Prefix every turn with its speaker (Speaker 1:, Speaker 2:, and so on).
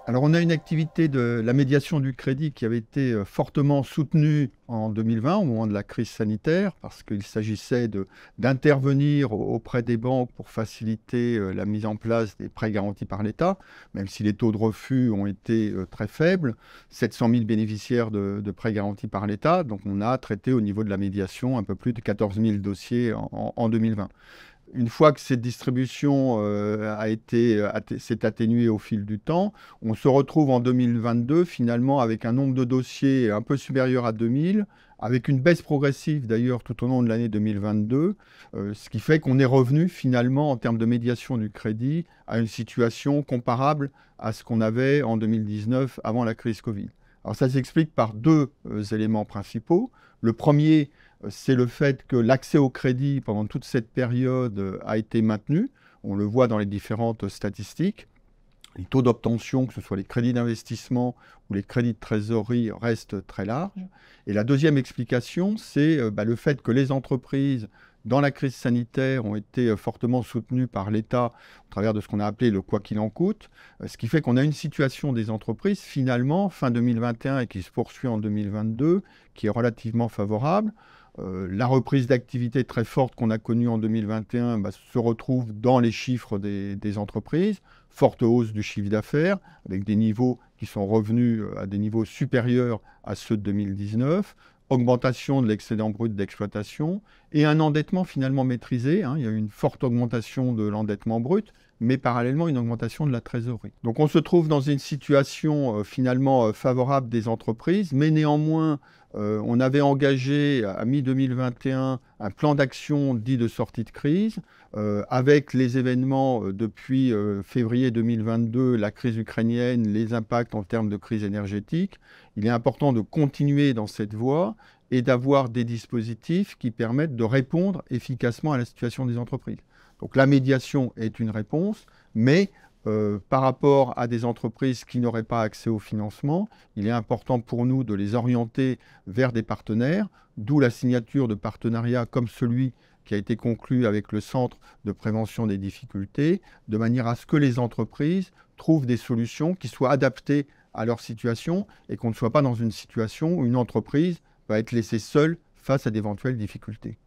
Speaker 1: Alors, on a une activité de la médiation du crédit qui avait été fortement soutenue en 2020, au moment de la crise sanitaire, parce qu'il s'agissait d'intervenir auprès des banques pour faciliter la mise en place des prêts garantis par l'État, même si les taux de refus ont été très faibles, 700 000 bénéficiaires de prêts garantis par l'État. Donc, on a traité au niveau de la médiation un peu plus de 14 000 dossiers en 2020. Une fois que cette distribution s'est atténuée au fil du temps, on se retrouve en 2022 finalement avec un nombre de dossiers un peu supérieur à 2000, avec une baisse progressive d'ailleurs tout au long de l'année 2022, ce qui fait qu'on est revenu finalement en termes de médiation du crédit à une situation comparable à ce qu'on avait en 2019 avant la crise Covid. Alors ça s'explique par deux éléments principaux. Le premier, c'est le fait que l'accès au crédit pendant toute cette période a été maintenu. On le voit dans les différentes statistiques. Les taux d'obtention, que ce soit les crédits d'investissement ou les crédits de trésorerie, restent très larges. Et la deuxième explication, c'est le fait que les entreprises, dans la crise sanitaire, ont été fortement soutenues par l'État au travers de ce qu'on a appelé le « quoi qu'il en coûte », ce qui fait qu'on a une situation des entreprises, finalement, fin 2021 et qui se poursuit en 2022, qui est relativement favorable. La reprise d'activité très forte qu'on a connue en 2021 se retrouve dans les chiffres des entreprises. Forte hausse du chiffre d'affaires, avec des niveaux qui sont revenus à des niveaux supérieurs à ceux de 2019. Augmentation de l'excédent brut d'exploitation et un endettement finalement maîtrisé. Il y a eu une forte augmentation de l'endettement brut, mais parallèlement une augmentation de la trésorerie. Donc on se trouve dans une situation finalement favorable des entreprises, mais néanmoins on avait engagé à mi-2021 un plan d'action dit de sortie de crise, avec les événements depuis février 2022, la crise ukrainienne, les impacts en termes de crise énergétique. Il est important de continuer dans cette voie et d'avoir des dispositifs qui permettent de répondre efficacement à la situation des entreprises. Donc la médiation est une réponse, mais par rapport à des entreprises qui n'auraient pas accès au financement, il est important pour nous de les orienter vers des partenaires, d'où la signature de partenariats comme celui qui a été conclu avec le Centre de prévention des difficultés, de manière à ce que les entreprises trouvent des solutions qui soient adaptées à leur situation et qu'on ne soit pas dans une situation où une entreprise va être laissée seule face à d'éventuelles difficultés.